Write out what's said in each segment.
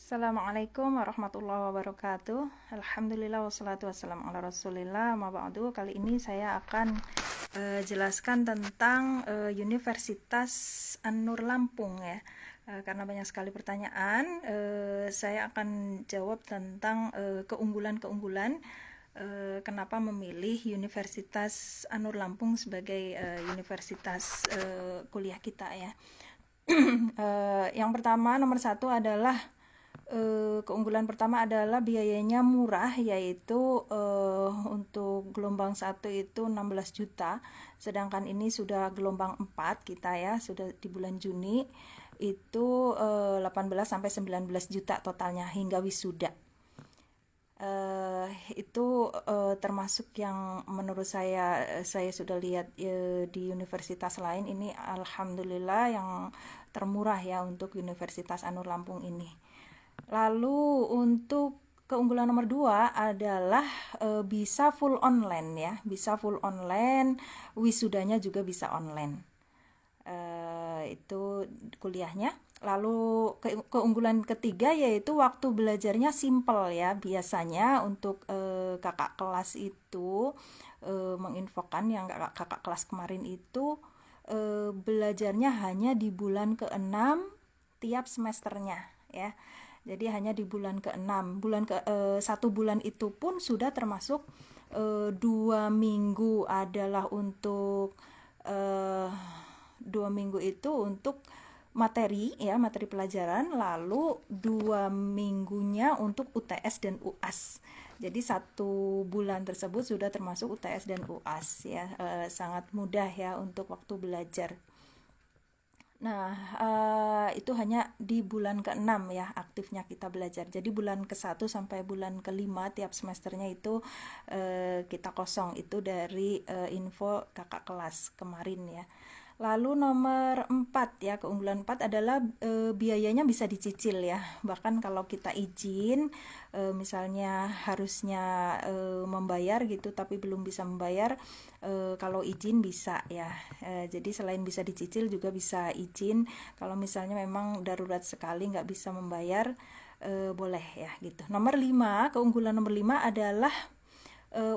Assalamualaikum warahmatullahi wabarakatuh. Alhamdulillah wassalatu wassalamu ala rasulillah. Ma ba'du. Kali ini saya akan jelaskan tentang Universitas An-Nur Lampung ya. Karena banyak sekali pertanyaan, saya akan jawab tentang keunggulan-keunggulan kenapa memilih Universitas An-Nur Lampung sebagai universitas kuliah kita ya. Yang pertama, nomor satu adalah keunggulan pertama adalah biayanya murah, yaitu untuk gelombang 1 itu 16 juta, sedangkan ini sudah gelombang 4 kita ya, sudah di bulan Juni itu 18 sampai 19 juta totalnya hingga wisuda. Itu termasuk yang menurut saya sudah lihat di universitas lain, ini alhamdulillah yang termurah ya untuk Universitas An-Nur Lampung ini. Lalu untuk keunggulan nomor 2 adalah bisa full online ya, bisa full online, wisudanya juga bisa online. Itu kuliahnya. Lalu keunggulan ketiga yaitu waktu belajarnya simple ya. Biasanya untuk kakak kelas itu menginfokan yang kakak kelas kemarin itu belajarnya hanya di bulan ke-6 tiap semesternya ya. Jadi hanya di bulan ke-6. Satu bulan itu pun sudah termasuk 2 minggu adalah untuk 2 minggu itu untuk materi ya, materi pelajaran, lalu 2 minggunya untuk UTS dan UAS. Jadi 1 bulan tersebut sudah termasuk UTS dan UAS ya. Sangat mudah ya untuk waktu belajar. Nah, itu hanya di bulan ke-6 ya aktifnya kita belajar. Jadi bulan ke-1 sampai bulan ke-5 tiap semesternya itu kita kosong. Itu dari info kakak kelas kemarin ya. Lalu nomor 4 ya, keunggulan 4 adalah biayanya bisa dicicil ya. Bahkan kalau kita izin misalnya harusnya membayar gitu tapi belum bisa membayar, kalau izin bisa ya. Jadi selain bisa dicicil juga bisa izin. Kalau misalnya memang darurat sekali nggak bisa membayar, boleh ya gitu. Keunggulan nomor 5 adalah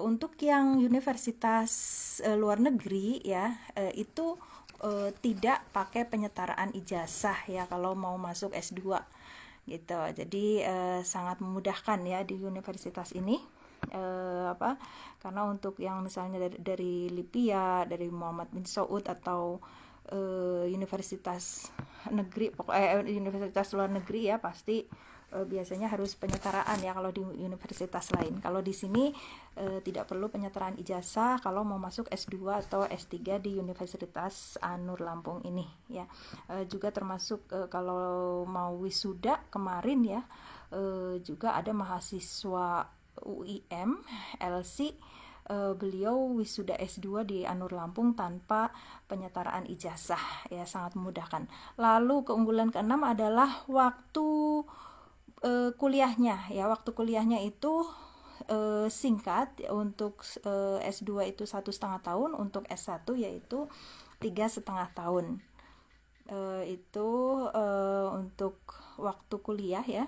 untuk yang universitas luar negeri ya, itu tidak pakai penyetaraan ijazah ya kalau mau masuk S2 gitu. Jadi sangat memudahkan ya di universitas ini. Karena untuk yang misalnya dari Lipia, dari Muhammad bin Saud atau universitas negeri, universitas luar negeri ya, pasti biasanya harus penyetaraan ya kalau di universitas lain. Kalau di sini tidak perlu penyetaraan ijazah kalau mau masuk S2 atau S3 di Universitas An-Nur Lampung ini ya. Juga termasuk kalau mau wisuda kemarin ya, juga ada mahasiswa UIM LC, beliau wisuda S2 di An-Nur Lampung tanpa penyetaraan ijazah ya, sangat memudahkan. Lalu keunggulan ke-6 adalah waktu kuliahnya ya. Waktu kuliahnya itu singkat. Untuk S2 itu 1,5 tahun, untuk S1 yaitu 3,5 tahun. Itu untuk waktu kuliah ya.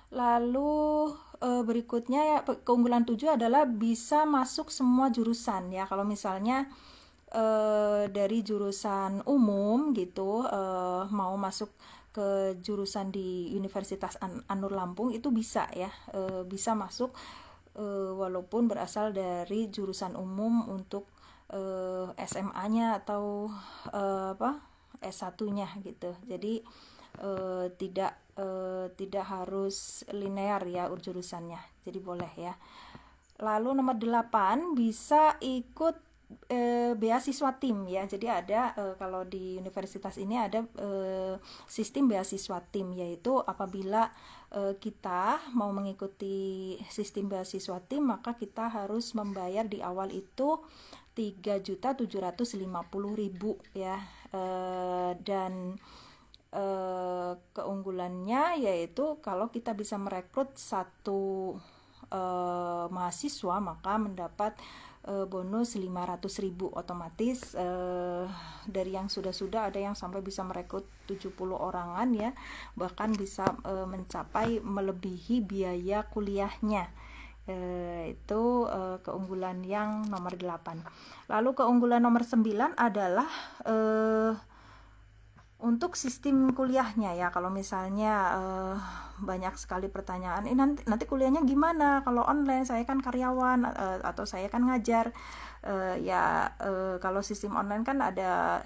Lalu berikutnya ya, keunggulan 7 adalah bisa masuk semua jurusan ya. Kalau misalnya dari jurusan umum gitu mau masuk ke jurusan di Universitas An-Nur Lampung itu bisa ya, bisa masuk walaupun berasal dari jurusan umum untuk SMA-nya atau S1-nya gitu. Jadi tidak harus linear ya jurusannya, jadi boleh ya. Lalu nomor 8 bisa ikut beasiswa tim ya. Jadi ada kalau di universitas ini ada sistem beasiswa tim, yaitu apabila kita mau mengikuti sistem beasiswa tim, maka kita harus membayar di awal itu 3.750.000 ya. Dan keunggulannya yaitu kalau kita bisa merekrut satu mahasiswa, maka mendapat bonus 500.000 otomatis. Dari yang sudah ada yang sampai bisa merekrut 70 orangan ya, bahkan bisa mencapai melebihi biaya kuliahnya. Itu keunggulan yang nomor 8. Lalu keunggulan nomor 9 adalah untuk sistem kuliahnya ya. Kalau misalnya banyak sekali pertanyaan, nanti kuliahnya gimana kalau online, saya kan karyawan atau saya kan ngajar. Kalau sistem online kan ada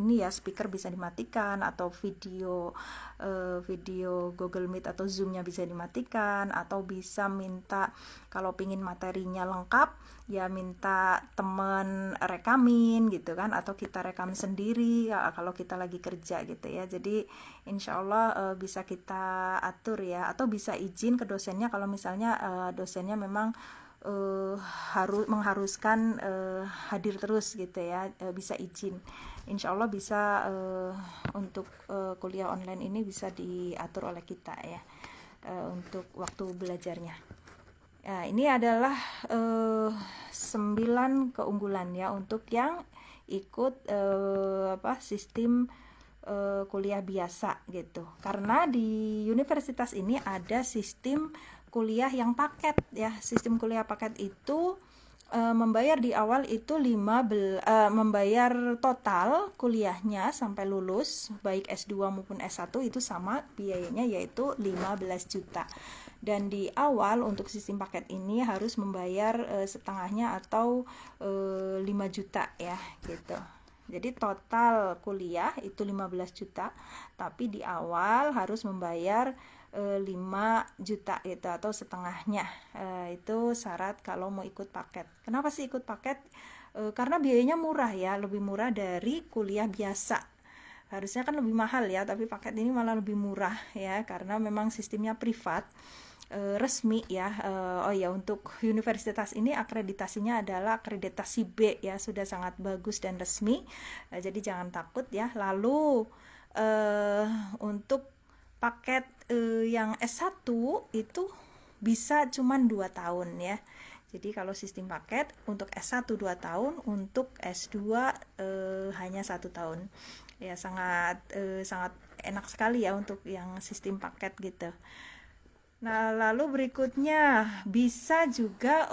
ini ya, speaker bisa dimatikan, atau video Google Meet atau Zoom-nya bisa dimatikan, atau bisa minta kalau pingin materinya lengkap ya minta temen rekamin gitu kan, atau kita rekam sendiri kalau kita lagi kerja gitu ya. Jadi insya Allah bisa kita atur ya, atau bisa izin ke dosennya kalau misalnya dosennya memang mengharuskan hadir terus gitu ya, bisa izin. Insya Allah bisa untuk kuliah online ini bisa diatur oleh kita ya, untuk waktu belajarnya. Nah, ini adalah 9 keunggulan ya untuk yang ikut sistem kuliah biasa gitu. Karena di universitas ini ada sistem kuliah yang paket ya. Sistem kuliah paket itu membayar di awal itu membayar total kuliahnya sampai lulus baik S2 maupun S1 itu sama biayanya, yaitu 15 juta. Dan di awal untuk sistem paket ini harus membayar setengahnya atau 5 juta ya gitu. Jadi total kuliah itu 15 juta, tapi di awal harus membayar 5 juta gitu, atau setengahnya. Itu syarat kalau mau ikut paket. Kenapa sih ikut paket? Karena biayanya murah ya, lebih murah dari kuliah biasa. Harusnya kan lebih mahal ya, tapi paket ini malah lebih murah ya, karena memang sistemnya privat, resmi ya. Untuk universitas ini akreditasinya adalah akreditasi B ya, sudah sangat bagus dan resmi. Jadi jangan takut ya. Lalu untuk paket yang S1 itu bisa cuman 2 tahun ya. Jadi kalau sistem paket untuk S1 2 tahun, untuk S2 hanya 1 tahun. Ya sangat enak sekali ya untuk yang sistem paket gitu. Nah, lalu berikutnya bisa juga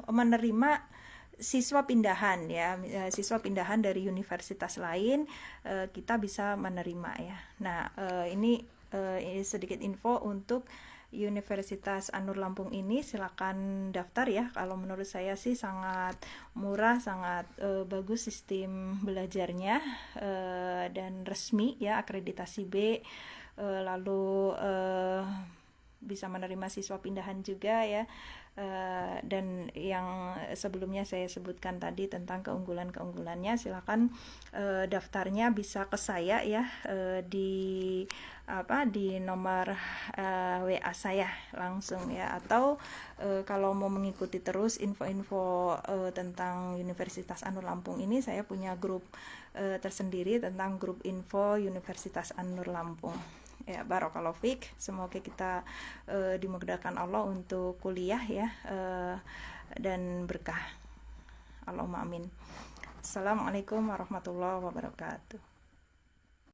menerima siswa pindahan ya, siswa pindahan dari universitas lain, kita bisa menerima ya. Nah, ini sedikit info untuk Universitas An-Nur Lampung ini. Silakan daftar ya. Kalau menurut saya sih sangat murah, sangat bagus sistem belajarnya, dan resmi ya, akreditasi B. Lalu bisa menerima siswa pindahan juga ya. Dan yang sebelumnya saya sebutkan tadi tentang keunggulan-keunggulannya, silakan daftarnya bisa ke saya ya, di nomor WA saya langsung ya, atau kalau mau mengikuti terus info-info tentang Universitas An-Nur Lampung ini, saya punya grup tersendiri tentang grup info Universitas An-Nur Lampung. Ya, barakallahu fiik. Semoga kita dimudahkan Allah untuk kuliah ya, dan berkah. Allahumma amin. Assalamualaikum warahmatullahi wabarakatuh.